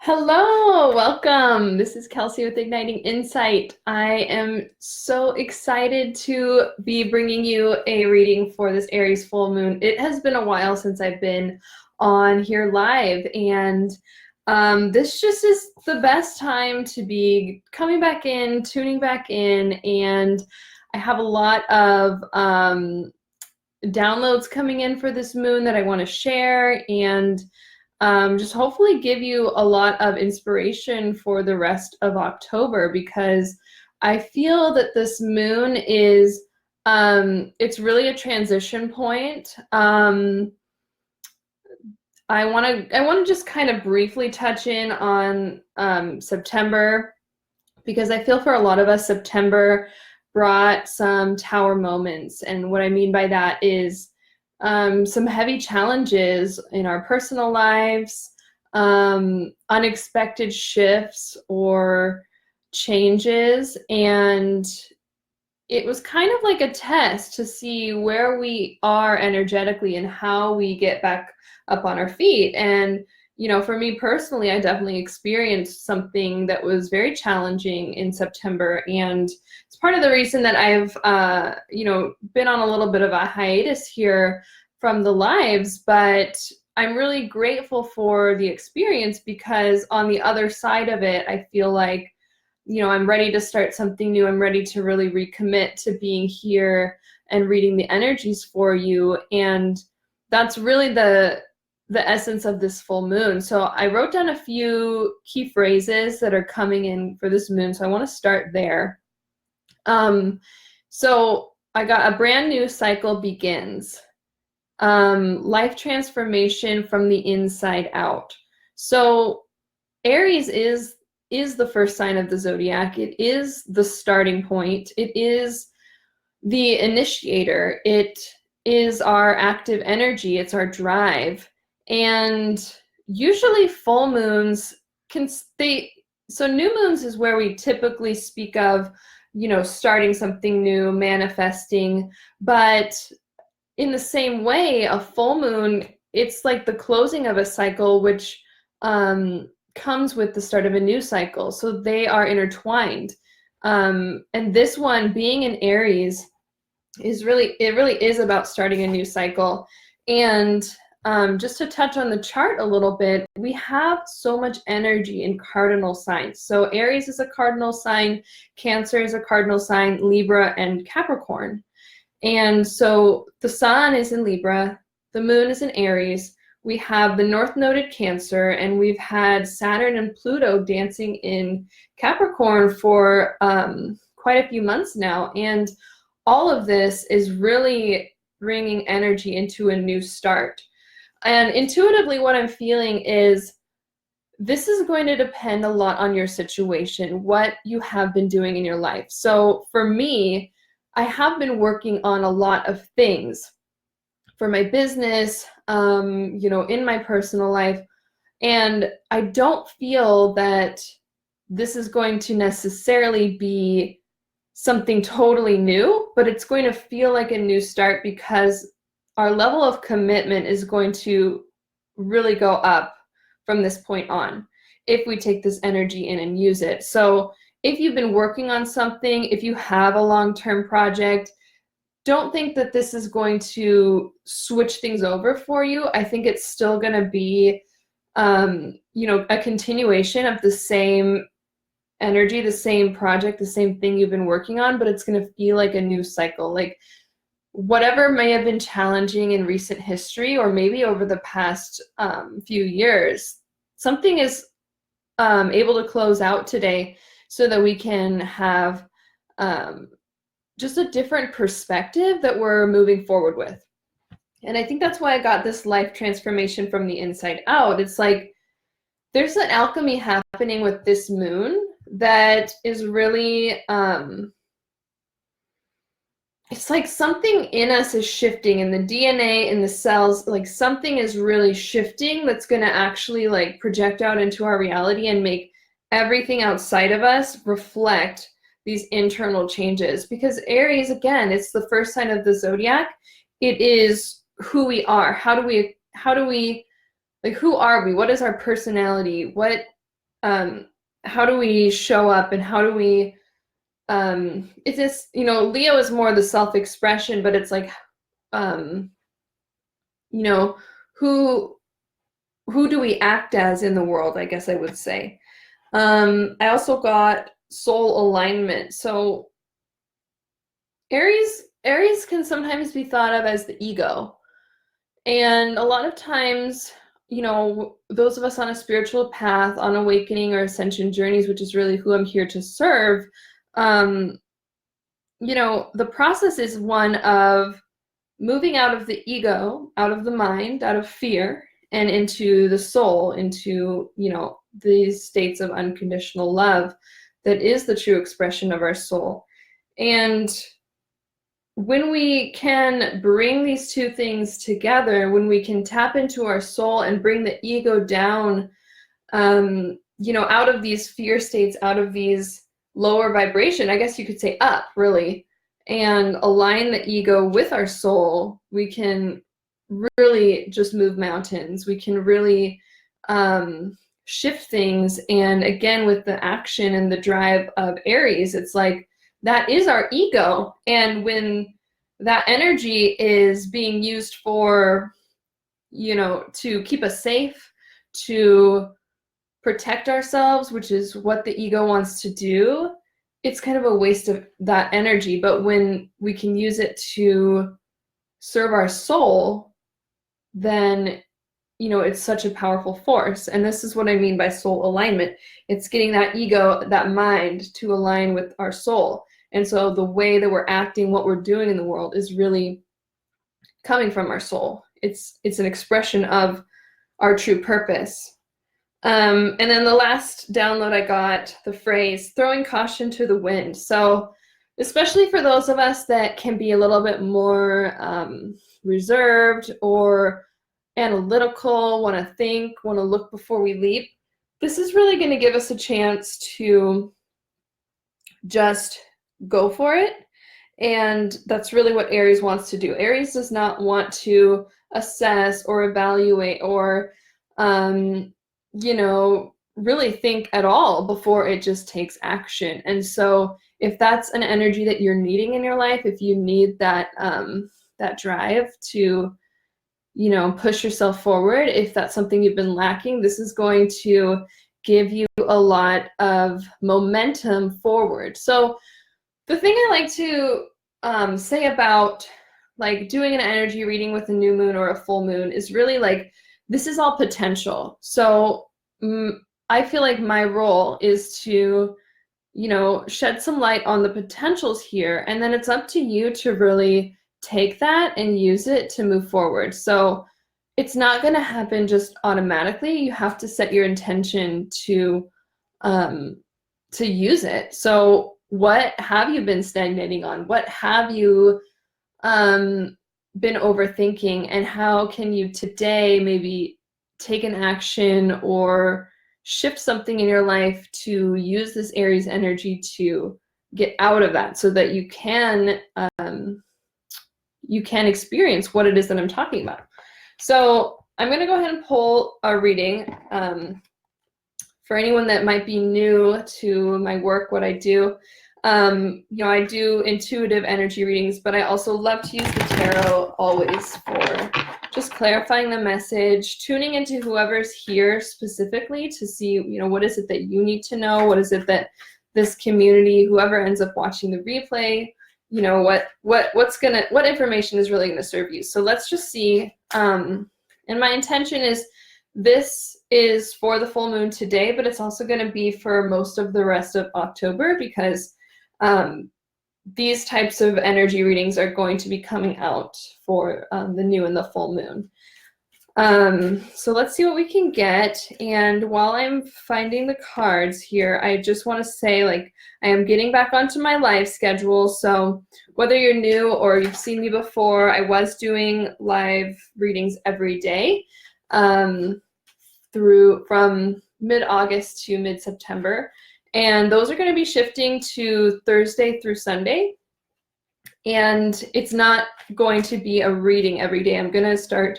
Hello, welcome. This is Kelsey with Igniting Insight. I am so excited to be bringing you a reading for this Aries full moon. It has been a while since I've been on here live, and this just is the best time to be coming back in, tuning back in, and I have a lot of downloads coming in for this moon that I want to share, and just hopefully give you a lot of inspiration for the rest of October, because I feel that this moon is, it's really a transition point. I want to just kind of briefly touch in on September, because I feel for a lot of us, September brought some tower moments. And what I mean by that is some heavy challenges in our personal lives, unexpected shifts or changes. And it was kind of like a test to see where we are energetically and how we get back up on our feet. And for me personally, I definitely experienced something that was very challenging in September, and it's part of the reason that I've been on a little bit of a hiatus here from the lives. But I'm really grateful for the experience, because on the other side of it, I feel like I'm ready to start something new. I'm ready to really recommit to being here and reading the energies for you. And that's really the essence of this full moon. So I wrote down a few key phrases that are coming in for this moon. So I want to start there. So I got a brand new cycle begins. Life transformation from the inside out. So Aries is the first sign of the zodiac. It is the starting point. It is the initiator. It is our active energy. It's our drive. And usually full moons so new moons is where we typically speak of, starting something new, manifesting. But in the same way, a full moon, it's like the closing of a cycle, which comes with the start of a new cycle. So they are intertwined. And this one, being in Aries, really is about starting a new cycle. And just to touch on the chart a little bit, we have so much energy in cardinal signs. So Aries is a cardinal sign, Cancer is a cardinal sign, Libra and Capricorn. And so the sun is in Libra, the moon is in Aries, we have the north node at Cancer, and we've had Saturn and Pluto dancing in Capricorn for quite a few months now. And all of this is really bringing energy into a new start. And intuitively, what I'm feeling is this is going to depend a lot on your situation, what you have been doing in your life. So for me, I have been working on a lot of things for my business, in my personal life. And I don't feel that this is going to necessarily be something totally new, but it's going to feel like a new start, because our level of commitment is going to really go up from this point on if we take this energy in and use it. So if you've been working on something, if you have a long-term project, don't think that this is going to switch things over for you. I think it's still going to be, a continuation of the same energy, the same project, the same thing you've been working on, but it's going to feel like a new cycle. Like whatever may have been challenging in recent history, or maybe over the past few years, something is able to close out today, so that we can have just a different perspective that we're moving forward with. And I think that's why I got this life transformation from the inside out. It's like there's an alchemy happening with this moon that is really, it's like something in us is shifting, in the DNA, in the cells, like something is really shifting that's going to actually like project out into our reality and make everything outside of us reflect these internal changes. Because Aries, again, it's the first sign of the zodiac. It is who we are. How do we, like, who are we? What is our personality? What how do we show up, and how do we, it's just, you know, Leo is more the self-expression, but it's like, you know, who do we act as in the world, I guess I would say. I also got soul alignment. So Aries can sometimes be thought of as the ego. And a lot of times, you know, those of us on a spiritual path, on awakening or ascension journeys, which is really who I'm here to serve, you know, the process is one of moving out of the ego, out of the mind, out of fear, and into the soul, into, you know, these states of unconditional love that is the true expression of our soul. And when we can bring these two things together, when we can tap into our soul and bring the ego down, you know, out of these fear states, out of these lower vibration, I guess you could say up, really, and align the ego with our soul, we can really just move mountains. We can really shift things. And again, with the action and the drive of Aries, it's like, that is our ego. And when that energy is being used for, you know, to keep us safe, to protect ourselves, which is what the ego wants to do, it's kind of a waste of that energy. But when we can use it to serve our soul, then, you know, it's such a powerful force. And this is what I mean by soul alignment. It's getting that ego, that mind, to align with our soul. And so the way that we're acting, what we're doing in the world, is really coming from our soul. It's an expression of our true purpose. And then the last download I got, the phrase, throwing caution to the wind. So especially for those of us that can be a little bit more reserved or analytical, want to think, want to look before we leap, this is really going to give us a chance to just go for it. And that's really what Aries wants to do. Aries does not want to assess or evaluate or, you know, really think at all before it just takes action. And so if that's an energy that you're needing in your life, if you need that, that drive to, you know, push yourself forward, if that's something you've been lacking, this is going to give you a lot of momentum forward. So the thing I like to say about like doing an energy reading with a new moon or a full moon is really like, this is all potential. So I feel like my role is to, you know, shed some light on the potentials here, and then it's up to you to really take that and use it to move forward. So it's not going to happen just automatically. You have to set your intention to use it. So what have you been stagnating on? What have you been overthinking? And how can you today maybe take an action or shift something in your life to use this Aries energy to get out of that, so that you can experience what it is that I'm talking about. So I'm going to go ahead and pull a reading for anyone that might be new to my work, what I do. You know, I do intuitive energy readings, but I also love to use the tarot always for just clarifying the message, tuning into whoever's here specifically to see, you know, what is it that you need to know? What is it that this community, whoever ends up watching the replay, you know, what information is really gonna serve you. So let's just see. And my intention is, this is for the full moon today, but it's also gonna be for most of the rest of October, because these types of energy readings are going to be coming out for the new and the full moon. So let's see what we can get. And while I'm finding the cards here, I just want to say, like, I am getting back onto my live schedule. So whether you're new or you've seen me before, I was doing live readings every day from mid-August to mid-September. And those are going to be shifting to Thursday through Sunday. And it's not going to be a reading every day. I'm going to start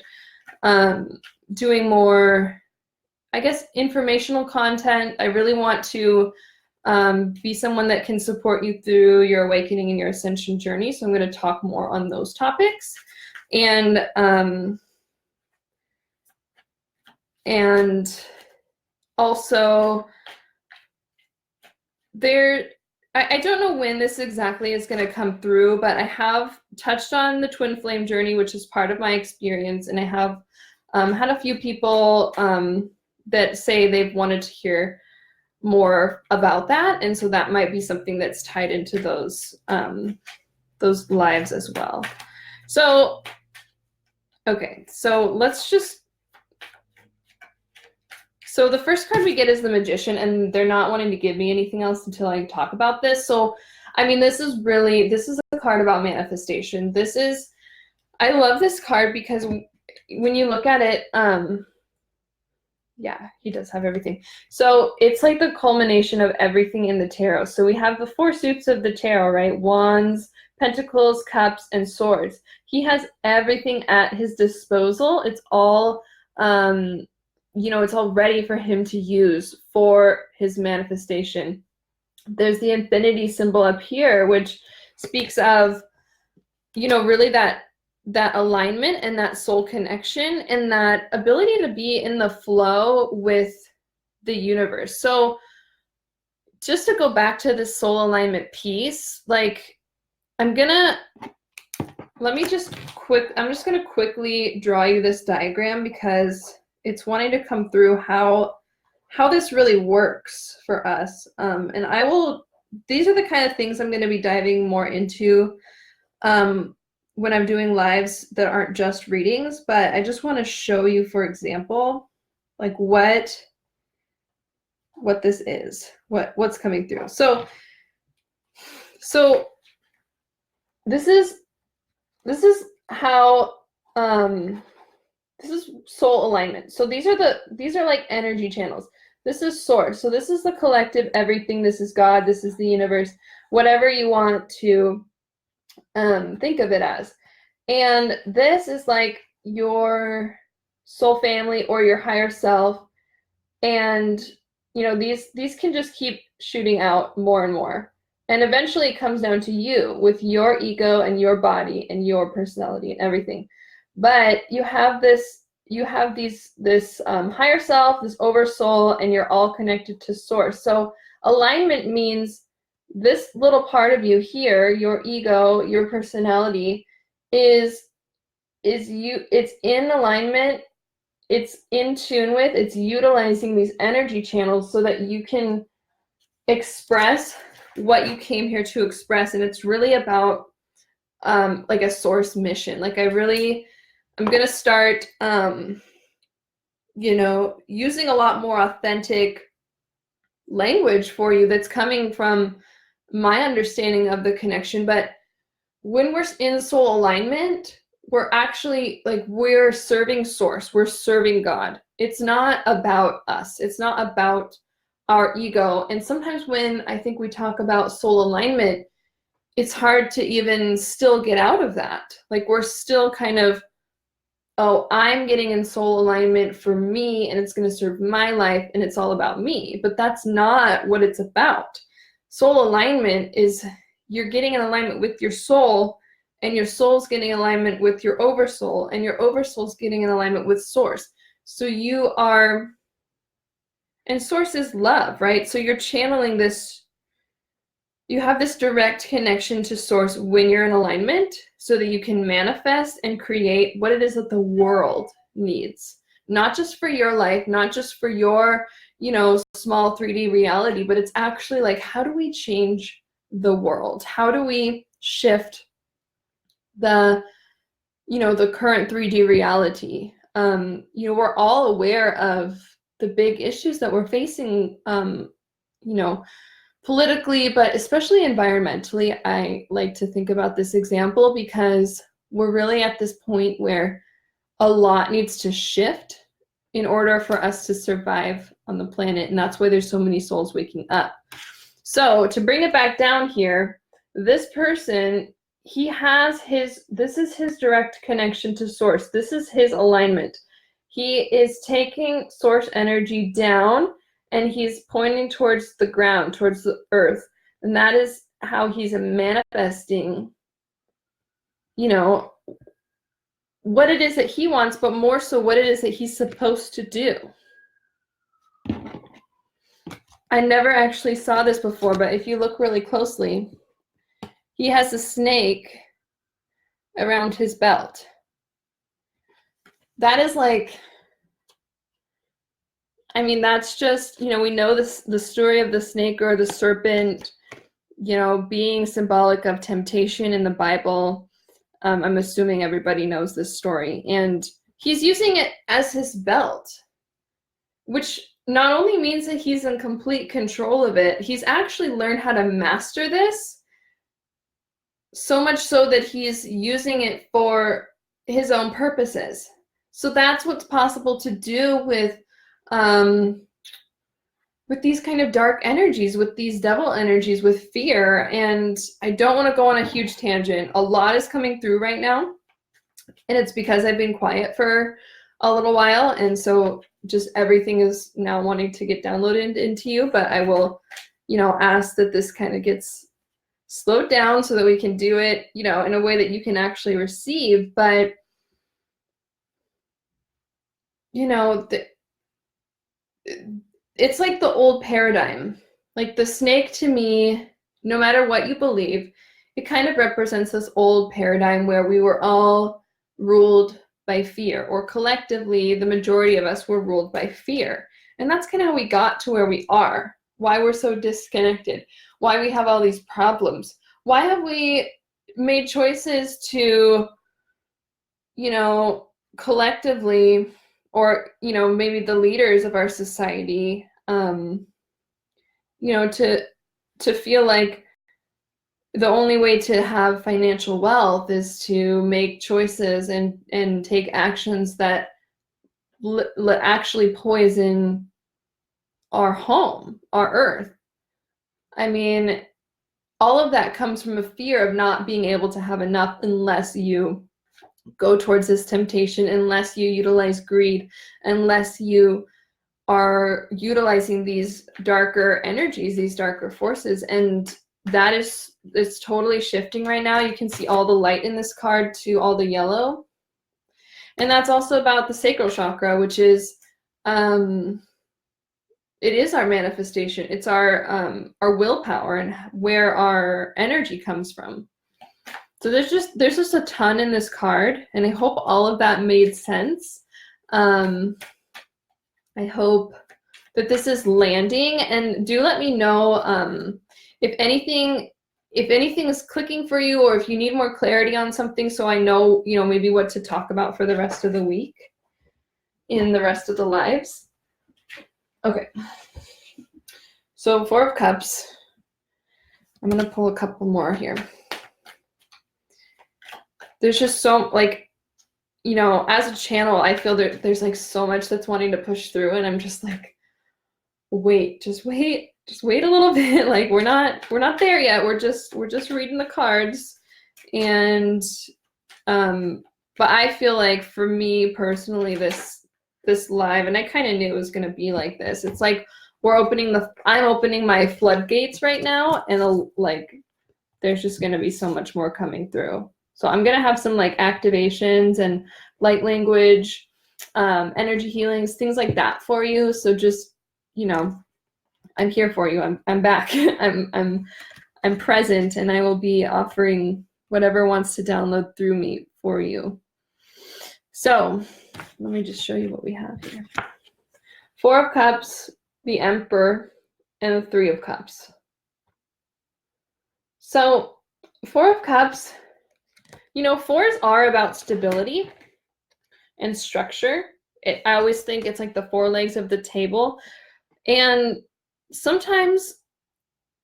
doing more I guess, informational content. I really want to be someone that can support you through your awakening and your ascension journey. So I'm going to talk more on those topics. And also I don't know when this exactly is going to come through, but I have touched on the twin flame journey, which is part of my experience. And I have had a few people that say they've wanted to hear more about that. And so that might be something that's tied into those lives as well. So, okay, so so the first card we get is the Magician, and they're not wanting to give me anything else until I talk about this. So, I mean, this is a card about manifestation. I love this card because when you look at it, yeah, he does have everything. So it's like the culmination of everything in the tarot. So we have the 4 suits of the tarot, right? Wands, Pentacles, Cups, and Swords. He has everything at his disposal. It's all, it's all ready for him to use for his manifestation. There's the infinity symbol up here, which speaks of, really that alignment and that soul connection and that ability to be in the flow with the universe. So just to go back to this soul alignment piece, like I'm just going to quickly draw you this diagram because it's wanting to come through how this really works for us. And these are the kind of things I'm going to be diving more into when I'm doing lives that aren't just readings, but I just want to show you, for example, like what this is, what's coming through. So this is how this is soul alignment. So these are like energy channels. This is source. So this is the collective everything. This is God. This is the universe. Whatever you want to think of it as. And this is like your soul family or your higher self. And these can just keep shooting out more and more. And eventually it comes down to you with your ego and your body and your personality and everything. But you have this higher self, this oversoul, and you're all connected to source. So alignment means this little part of you here, your ego, your personality, is you. It's in alignment. It's in tune with. It's utilizing these energy channels so that you can express what you came here to express. And it's really about like a source mission. Like I'm gonna start using a lot more authentic language for you that's coming from my understanding of the connection. But when we're in soul alignment, we're actually we're serving source, we're serving God. It's not about us, it's not about our ego. And sometimes when I think we talk about soul alignment, it's hard to even still get out of that. Like we're still kind of, oh, I'm getting in soul alignment for me and it's going to serve my life and it's all about me. But that's not what it's about. Soul alignment is you're getting in alignment with your soul, and your soul's getting alignment with your oversoul, and your oversoul's getting in alignment with source. So you are, and source is love, right? So you're channeling this, you have this direct connection to source when you're in alignment so that you can manifest and create what it is that the world needs. Not just for your life, not just for your, small 3D reality, but it's actually like, how do we change the world? How do we shift the current 3D reality? We're all aware of the big issues that we're facing, politically, but especially environmentally. I like to think about this example because we're really at this point where a lot needs to shift in order for us to survive on the planet. And that's why there's so many souls waking up. So to bring it back down here, this person, this is his direct connection to source. This is his alignment. He is taking source energy down, and he's pointing towards the ground, towards the earth. And that is how he's manifesting, you know, what it is that he wants, but more so what it is that he's supposed to do. I never actually saw this before, but if you look really closely, he has a snake around his belt. That is like, I mean, that's just, you know, we know this, the story of the snake or the serpent, you know, being symbolic of temptation in the Bible. I'm assuming everybody knows this story. And he's using it as his belt, which not only means that he's in complete control of it, he's actually learned how to master this, so much so that he's using it for his own purposes. So that's what's possible to do with these kind of dark energies, with these devil energies, with fear. And I don't want to go on a huge tangent. A lot is coming through right now, and it's because I've been quiet for a little while, and so just everything is now wanting to get downloaded into you. But I will, you know, ask that this kind of gets slowed down so that we can do it, you know, in a way that you can actually receive. But, you know, it's like the old paradigm. Like the snake, to me, no matter what you believe, it kind of represents this old paradigm where we were all ruled by fear, or collectively the majority of us were ruled by fear. And that's kind of how we got to where we are, why we're so disconnected, why we have all these problems. Why have we made choices to, you know, collectively, or, you know, maybe the leaders of our society, you know, to feel like the only way to have financial wealth is to make choices and take actions that actually poison our home, our earth. I mean, all of that comes from a fear of not being able to have enough unless you go towards this temptation, unless you utilize greed, unless you are utilizing these darker energies, these darker forces. And that is, it's totally shifting right now. You can see all the light in this card to all the yellow. And that's also about the sacral chakra, which is, it is our manifestation. It's our willpower and where our energy comes from. So there's just a ton in this card, and I hope all of that made sense. I hope that this is landing, and do let me know if anything is clicking for you, or if you need more clarity on something, so I know, you know, maybe what to talk about for the rest of the week in the rest of the lives. Okay. So 4 of Cups. I'm going to pull a couple more here. There's just so, like, you know, as a channel, I feel there's like so much that's wanting to push through, and I'm just like, just wait a little bit. Like, we're not there yet. We're just reading the cards. And but I feel like for me personally, this live, and I kind of knew it was going to be like this. It's like I'm opening my floodgates right now, and like there's just going to be so much more coming through. So I'm going to have some like activations and light language, energy healings, things like that for you. So just, you know, I'm here for you. I'm back. I'm present, and I will be offering whatever wants to download through me for you. So let me just show you what we have here. 4 of Cups, the Emperor, and the 3 of Cups. So 4 of Cups, you know, 4s are about stability and structure. I always think it's like the 4 legs of the table. And sometimes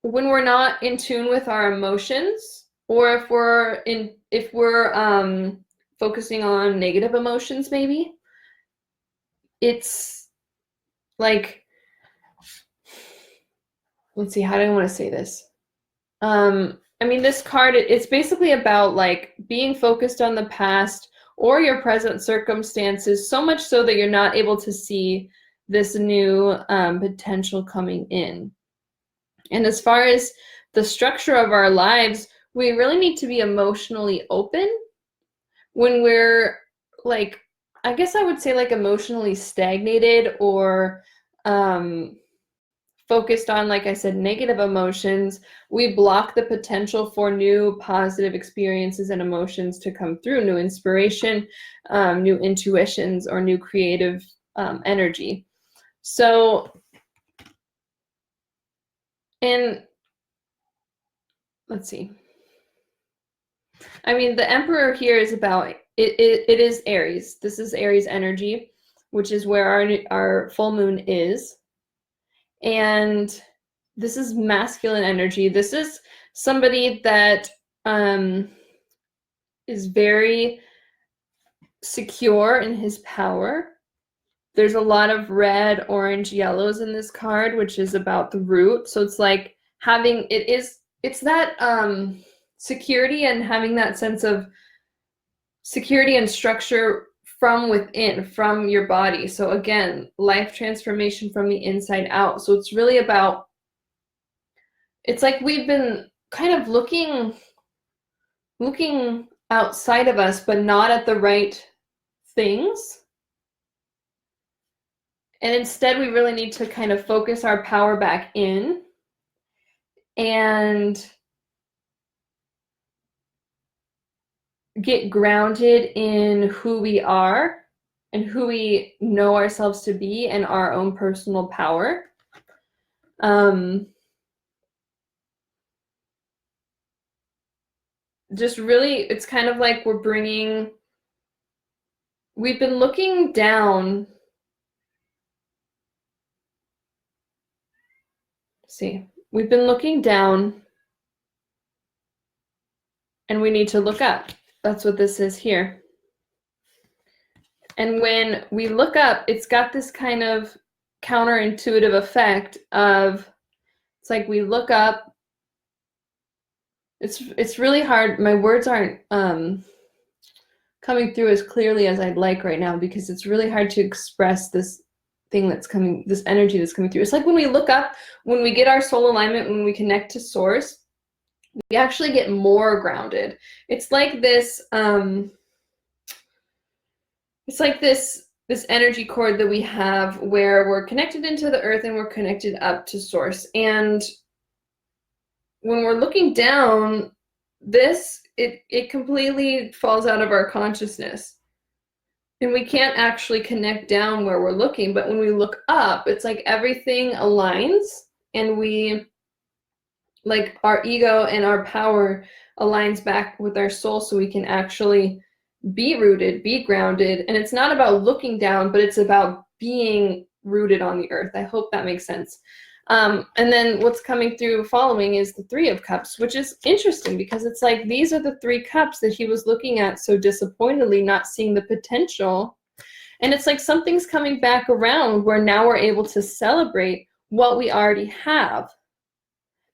when we're not in tune with our emotions, or if we're focusing on negative emotions, maybe it's like, let's see, how do I want to say this? I mean, this card, it's basically about like being focused on the past, or your present circumstances, so much so that you're not able to see this new potential coming in. And as far as the structure of our lives, we really need to be emotionally open when we're like, I guess I would say like emotionally stagnated or focused on, like I said, negative emotions. We block the potential for new positive experiences and emotions to come through, new inspiration, new intuitions, or new creative energy. So, and let's see. I mean, the Emperor here is about, it is Aries. This is Aries energy, which is where our full moon is. And this is masculine energy. This is somebody that is very secure in his power. There's a lot of red, orange, yellows in this card, which is about the root. So it's like it's that security and having that sense of security and structure from within, from your body. So again, life transformation from the inside out. So it's really about, it's like we've been kind of looking outside of us, but not at the right things. And instead, we really need to kind of focus our power back in and get grounded in who we are and who we know ourselves to be and our own personal power. Just really, it's kind of like we've been looking down. See, we've been looking down and we need to look up. That's what this is here. And when we look up, it's got this kind of counterintuitive effect of, it's like we look up. It's really hard. My words aren't coming through as clearly as I'd like right now because it's really hard to express this thing that's coming, this energy that's coming through. It's like when we look up, when we get our soul alignment, when we connect to source, we actually get more grounded. It's like this, this energy cord that we have where we're connected into the earth and we're connected up to source. And when we're looking down, it completely falls out of our consciousness. And we can't actually connect down where we're looking, but when we look up, it's like everything aligns and like our ego and our power aligns back with our soul so we can actually be rooted, be grounded. And it's not about looking down, but it's about being rooted on the earth. I hope that makes sense. And then what's coming through following is the Three of Cups, which is interesting because it's like these are the three cups that he was looking at so disappointedly, not seeing the potential. And it's like something's coming back around where now we're able to celebrate what we already have.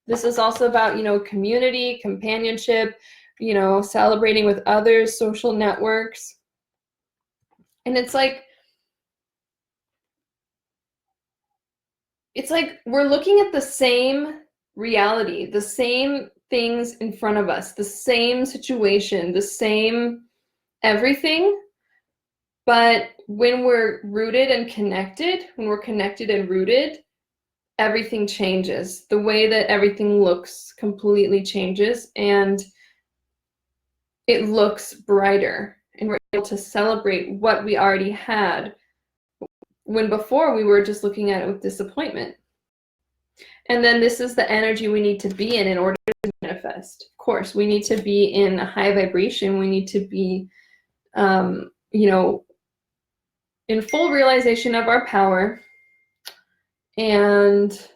This is also about, community, companionship, celebrating with others, social networks. And it's like we're looking at the same reality, the same things in front of us, the same situation, the same everything. But when we're rooted and connected, when we're connected and rooted, everything changes. The way that everything looks completely changes and it looks brighter. And we're able to celebrate what we already had when before we were just looking at it with disappointment. And then this is the energy we need to be in order to manifest. Of course, we need to be in a high vibration. We need to be, in full realization of our power and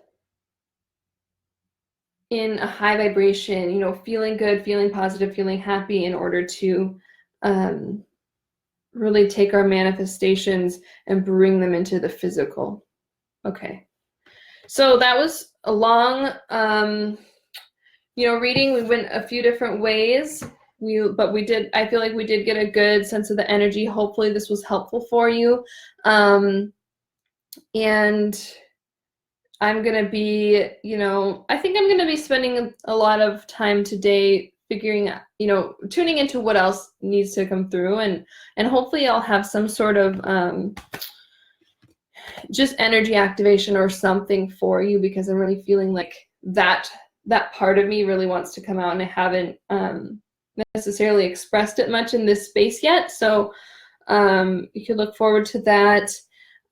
in a high vibration, feeling good, feeling positive, feeling happy in order to really take our manifestations and bring them into the physical. Okay. So that was a long, reading. We went a few different ways. I feel like we did get a good sense of the energy. Hopefully this was helpful for you. And I'm going to be, I think I'm going to be spending a lot of time today figuring out, tuning into what else needs to come through, and hopefully I'll have some sort of just energy activation or something for you, because I'm really feeling like that part of me really wants to come out, and I haven't necessarily expressed it much in this space yet. So you can look forward to that.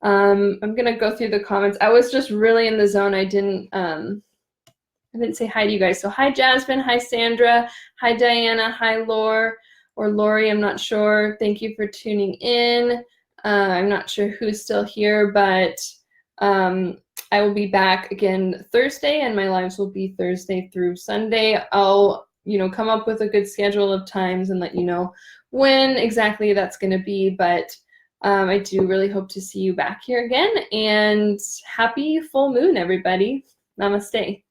I'm gonna go through the comments. I was just really in the zone. I didn't say hi to you guys. So hi Jasmine, hi Sandra, hi Diana, hi Laure or Lori, I'm not sure. Thank you for tuning in. I'm not sure who's still here, but I will be back again Thursday, and my lives will be Thursday through Sunday. I'll come up with a good schedule of times and let you know when exactly that's going to be, but I do really hope to see you back here again, and happy full moon, everybody. Namaste.